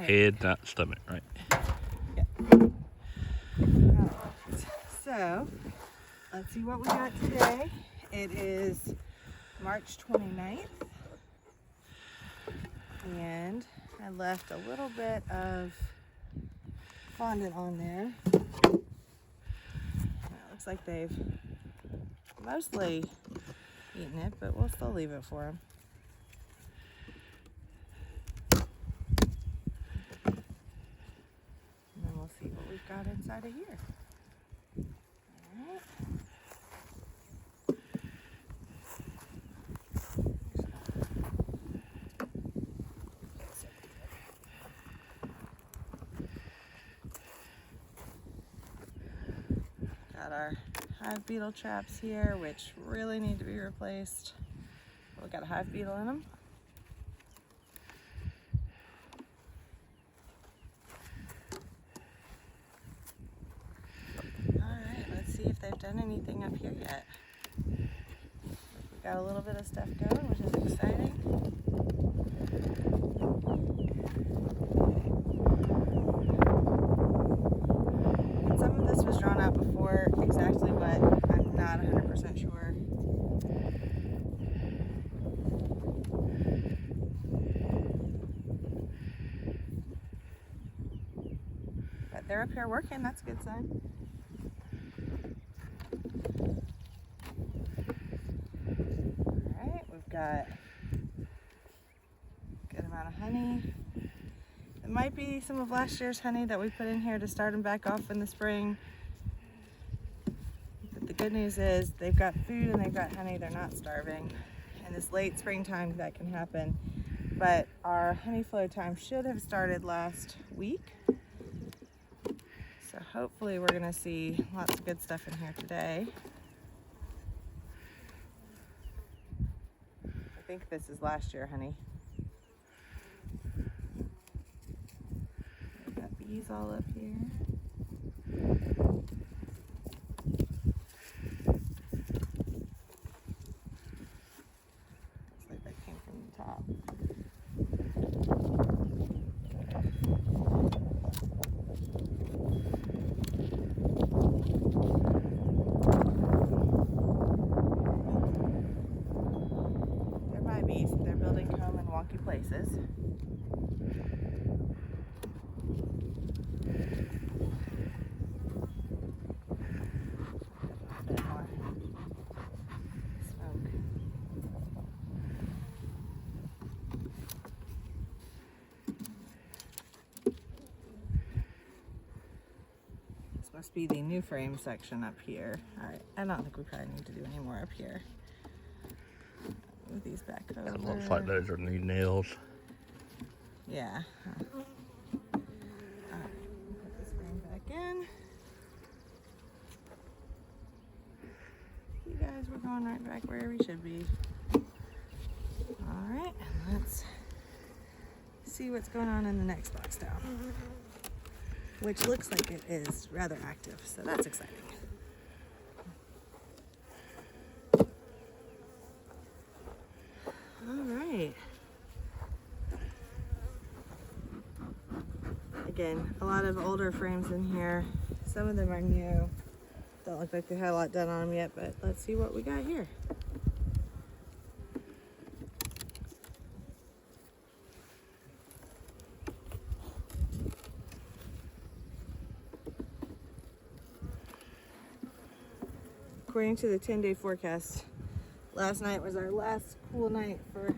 Head, not stomach, right? Yeah. All right. So, let's see what we got today. It is March 29th. And I left a little bit of fondant on there. It looks like they've mostly eaten it, but we'll still leave it for them. And then we'll see what we've got inside of here. All right. Got our hive beetle traps here, which really need to be replaced. We got a hive beetle in them. Alright, let's see if they've done anything up here yet. We got a little bit of stuff going, which is exciting. And some of this was drawn out before exactly what I'm not 100% sure. But they're up here working, that's a good sign. Alright, we've got a good amount of honey. It might be some of last year's honey that we put in here to start them back off in the spring. But the good news is they've got food and they've got honey, they're not starving. And this late springtime that can happen. But our honey flow time should have started last week. So hopefully we're gonna see lots of good stuff in here today. I think this is last year honey. We've got bees all up here. Looks like that came from the top. They're my bees. They're building comb in wonky places. A bit more smoke. This must be the new frame section up here. Alright, I don't think we probably need to do any more up here. Move these back over. It looks like those are new nails. Yeah. Alright, put this frame back in. You guys, we're going right back where we should be. Alright, and let's see what's going on in the next box down. Which looks like it is rather active, so that's exciting. Alright. Again, a lot of older frames in here. Some of them are new. Don't look like they had a lot done on them yet, but let's see what we got here. According to the 10-day forecast, last night was our last cool night for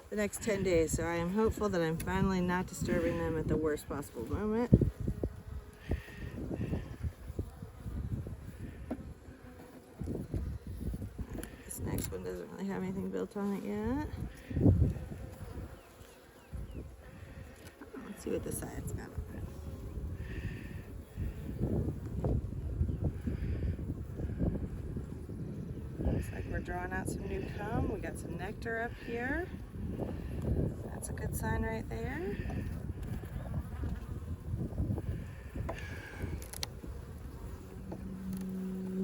the next 10 days, so I am hopeful that I'm finally not disturbing them at the worst possible moment. This next one doesn't really have anything built on it yet. Let's see what the side's got on it. Looks like we're drawing out some new comb. We got some nectar up here. That's a good sign right there.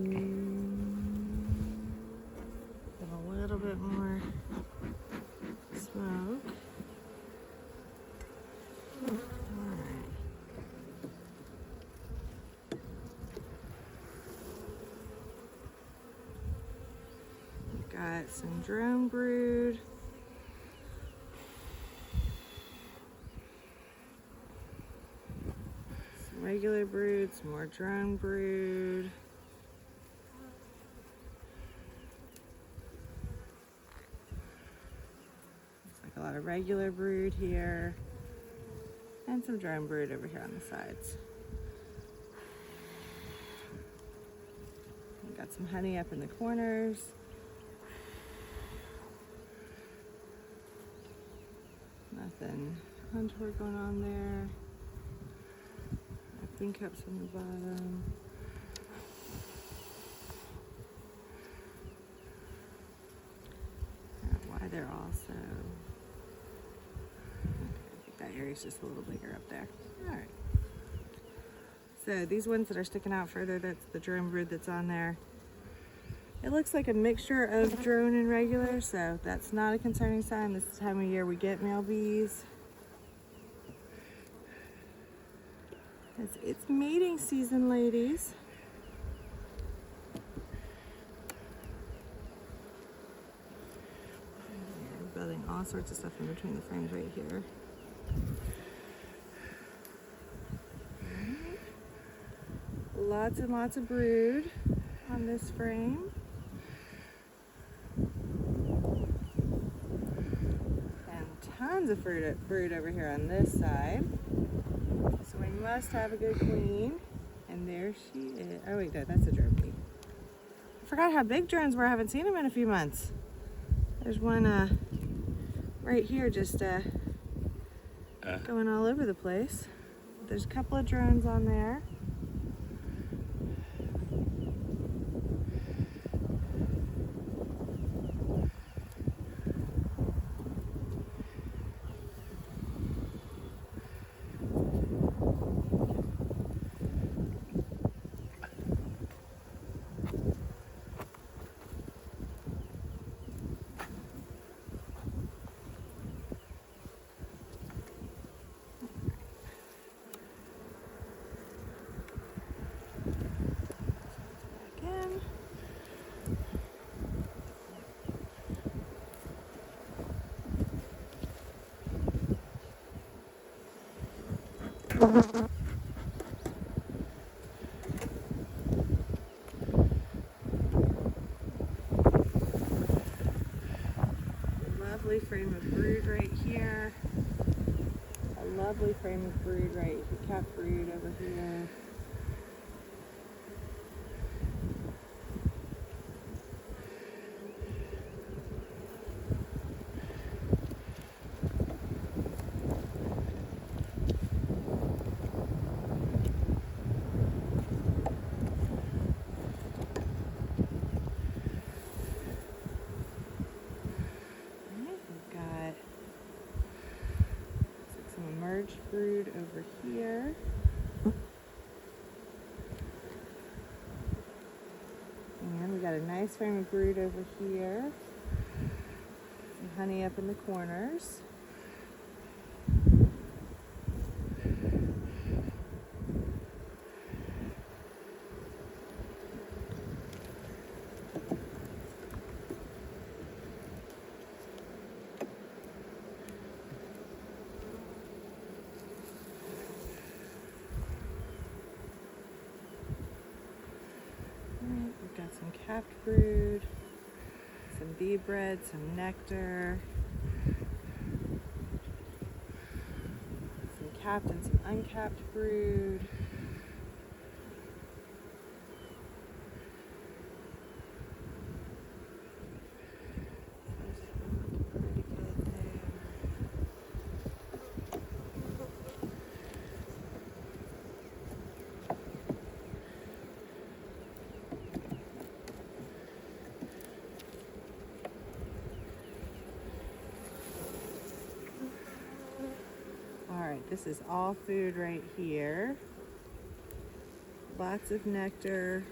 And a little bit more smoke. Some drone brood. Some regular brood, some more drone brood. Looks like a lot of regular brood here. And some drone brood over here on the sides. We've got some honey up in the corners. Nothing untoward going on there. Queen cups on the bottom. Why they're also. I think that area's just a little bigger up there. Alright. So these ones that are sticking out further, that's the drone brood that's on there. It looks like a mixture of drone and regular, so that's not a concerning sign. This is the time of year we get male bees. It's mating season, ladies. We're building all sorts of stuff in between the frames right here. Lots and lots of brood on this frame. And tons of brood over here on this side. So we must have a good queen. And there she is. Oh wait, no, that's a drone bee. I forgot how big drones were. I haven't seen them in a few months. There's one right here just going all over the place. There's a couple of drones on there. Lovely frame of brood right here. A lovely frame of brood right here. Capped brood over here. Brood over here. And we got a nice frame of brood over here. Some honey up in the corners. Got some capped brood, some bee bread, some nectar, some capped and some uncapped brood. Alright, this is all food right here. Lots of nectar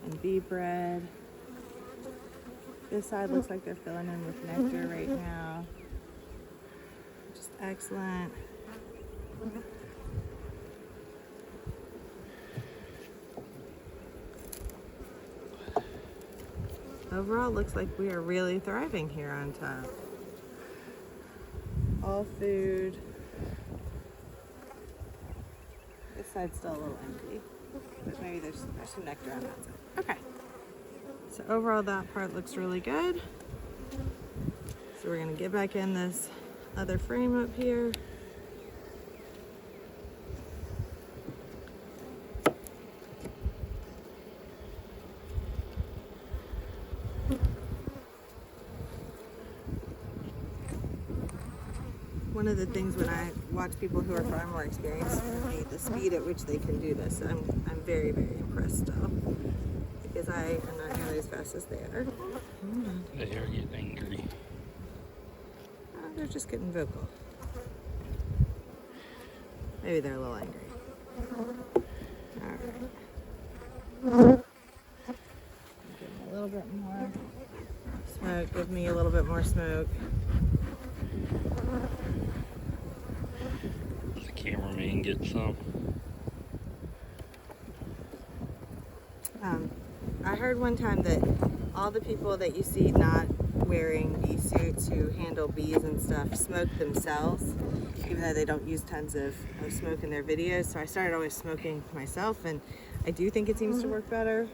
and bee bread. This side looks like they're filling in with nectar right now. Just excellent. overall, it looks like we are really thriving here on top. All food. This side's still a little empty, but maybe there's some nectar on that side. Okay. So overall, that part looks really good. So we're gonna get back in this other frame up here. One of the things when I watch people who are far more experienced than me, the speed at which they can do this, I'm very, very impressed still. Because I am not nearly as fast as they are. They are getting angry. They're just getting vocal. Maybe they're a little angry. Alright. Give me a little bit more smoke. Give me a little bit more smoke. The cameraman get some. I heard one time that all the people that you see not wearing bee suits who handle bees and stuff smoke themselves, even though they don't use tons of smoke in their videos. So I started always smoking myself, and I do think it seems to work better.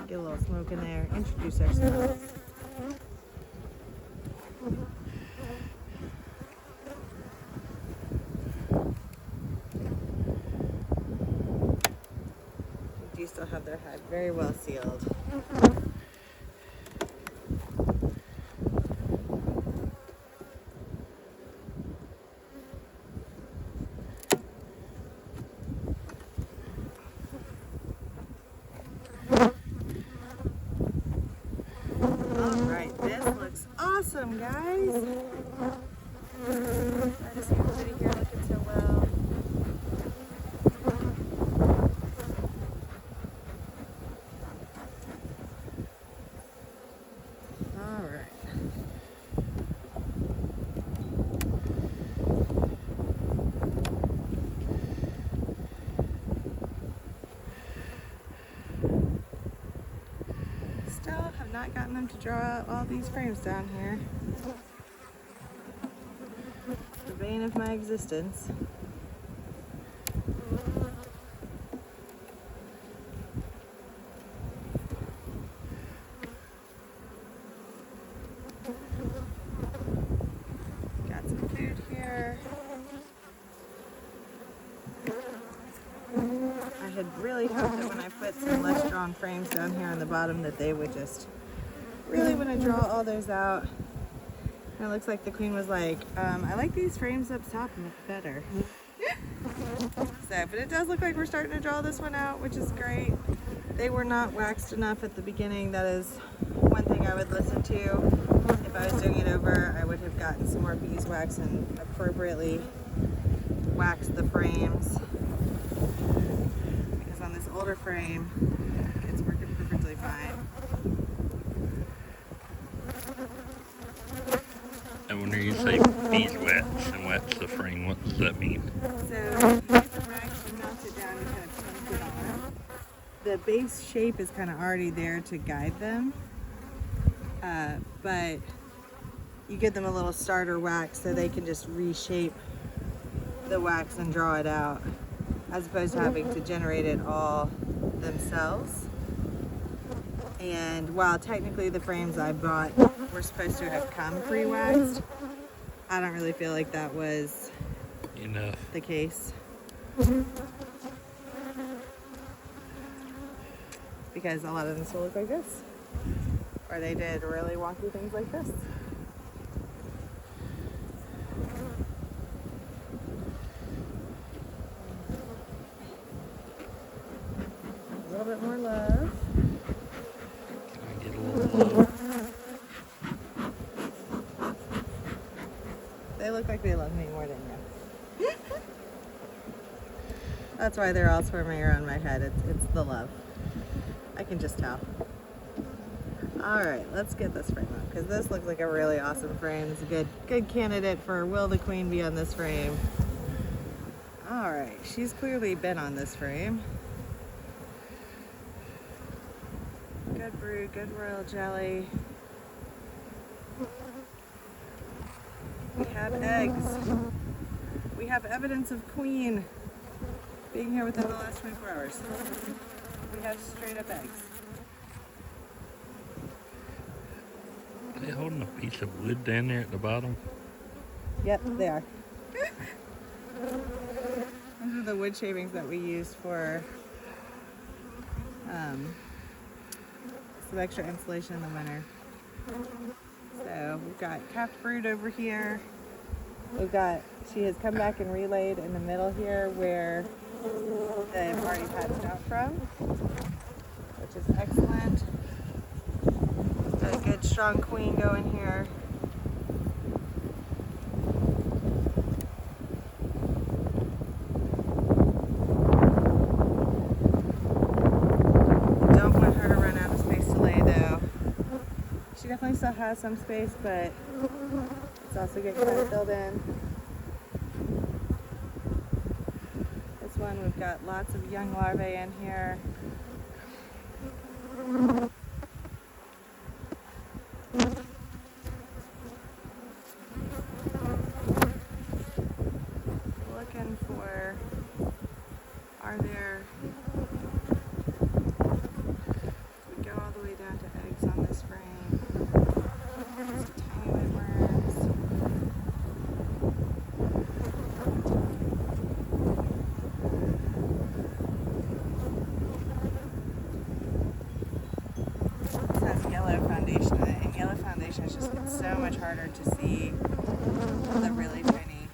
Get a little smoke in there, introduce ourselves. We do still have their hive very well sealed. Alright, this looks awesome, guys. I just see everybody here looking so well. Alright. Still have not gotten them to draw out all these frames down here. The bane of my existence. Got some food here. I had really hoped that when I put some less drawn frames down here on the bottom that they would just really want to draw all those out. And it looks like the queen was like, I like these frames up top better. So, but it does look like we're starting to draw this one out, which is great. They were not waxed enough at the beginning. That is one thing I would listen to. If I was doing it over, I would have gotten some more beeswax and appropriately waxed the frames. Because on this older frame, it's working perfectly fine. And when you say beeswax and wax the frame, what does that mean? So you use the wax and melt it down and kind of pump it on. The base shape is kind of already there to guide them, but you give them a little starter wax so they can just reshape the wax and draw it out, as opposed to having to generate it all themselves. And while technically the frames I bought were supposed to have come pre-waxed, I don't really feel like that was Enough. the case. Because a lot of them still look like this. Or they did really wonky things like this. A little bit more love. Can I get a little love? They look like they love me more than you. That's why they're all swarming around my head. It's the love. I can just tell. Alright, let's get this frame up, because this looks like a really awesome frame. It's a good candidate for will the queen be on this frame. Alright, she's clearly been on this frame. brood, good royal jelly. We have eggs. We have evidence of queen being here within the last 24 hours. We have straight up eggs. Are they holding a piece of wood down there at the bottom? Yep, they are. Those are the wood shavings that we used for some extra insulation in the winter. So we've got calf brood over here. She has come back and relayed in the middle here where they've already hatched out from, which is excellent. Got a good strong queen going here. Don't want her to run out of space to lay though. She definitely still has some space, but it's also getting kind of filled in. This one, we've got lots of young larvae in here. Looking for, are there, we go all the way down to eggs on this frame. Some tiny white worms. This has yellow foundation in it, and yellow foundation is just so much harder to see the really tiny,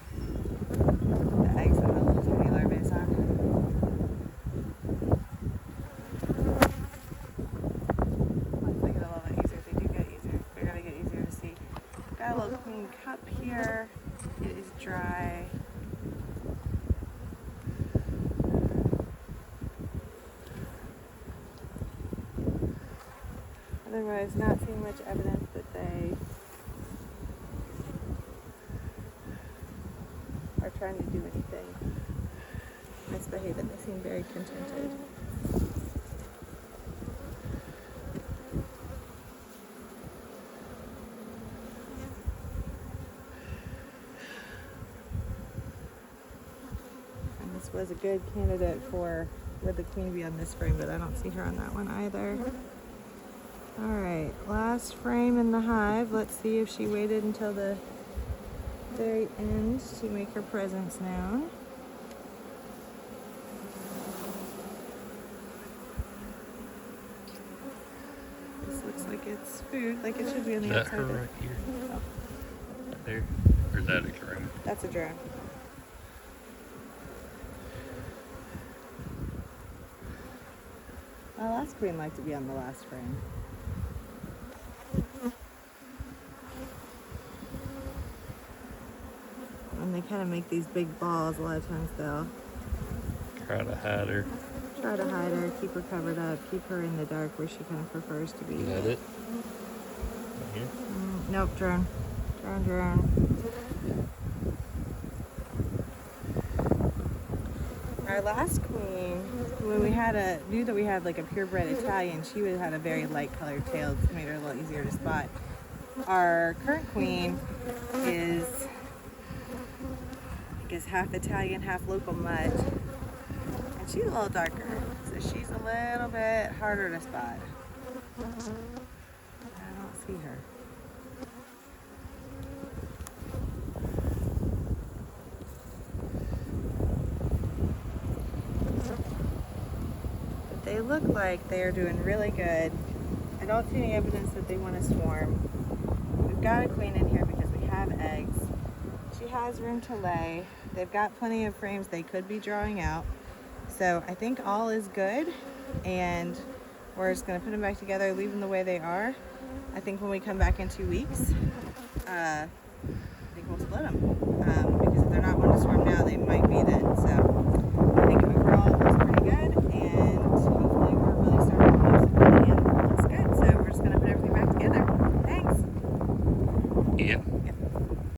the eggs and the little tiny larvae on. Let's make it a little bit easier. They do get easier. They're gonna get easier to see. Got a little queen cup here. It is dry. Otherwise, not seeing much evidence that they are trying to do anything misbehaving. They seem very contented. And this was a good candidate for would the queen be on this frame, but I don't see her on that one either. Alright, last frame in the hive. Let's see if she waited until the very end to make her presence known. This looks like it's food, like it should be on the Is that outside. her right here? Oh, Right there? Or is that a drone? that's a drone. My last queen liked to be on the last frame. And they kind of make these big balls. A lot of times they'll Try to hide her. try to hide her, keep her covered up, keep her in the dark where she kind of prefers to be. Is that it? Right here? Nope, drone. Drone. Our last queen, when we knew that we had like a purebred Italian, she would have had a very light colored tail, which made her a little easier to spot. Our current queen is, I guess, half Italian, half local mutt, and she's a little darker, so she's a little bit harder to spot. I don't see her. They look like they are doing really good. I don't see any evidence that they want to swarm. We've got a queen in here because we have eggs. She has room to lay. They've got plenty of frames they could be drawing out. So I think all is good, and we're just going to put them back together, leave them the way they are. I think when we come back in 2 weeks, I think we'll split them. Because if they're not one to swarm now, they might be then. So I think overall it looks pretty good, and hopefully we're really starting to have some and it looks good. So we're just going to put everything back together. Thanks. Yeah.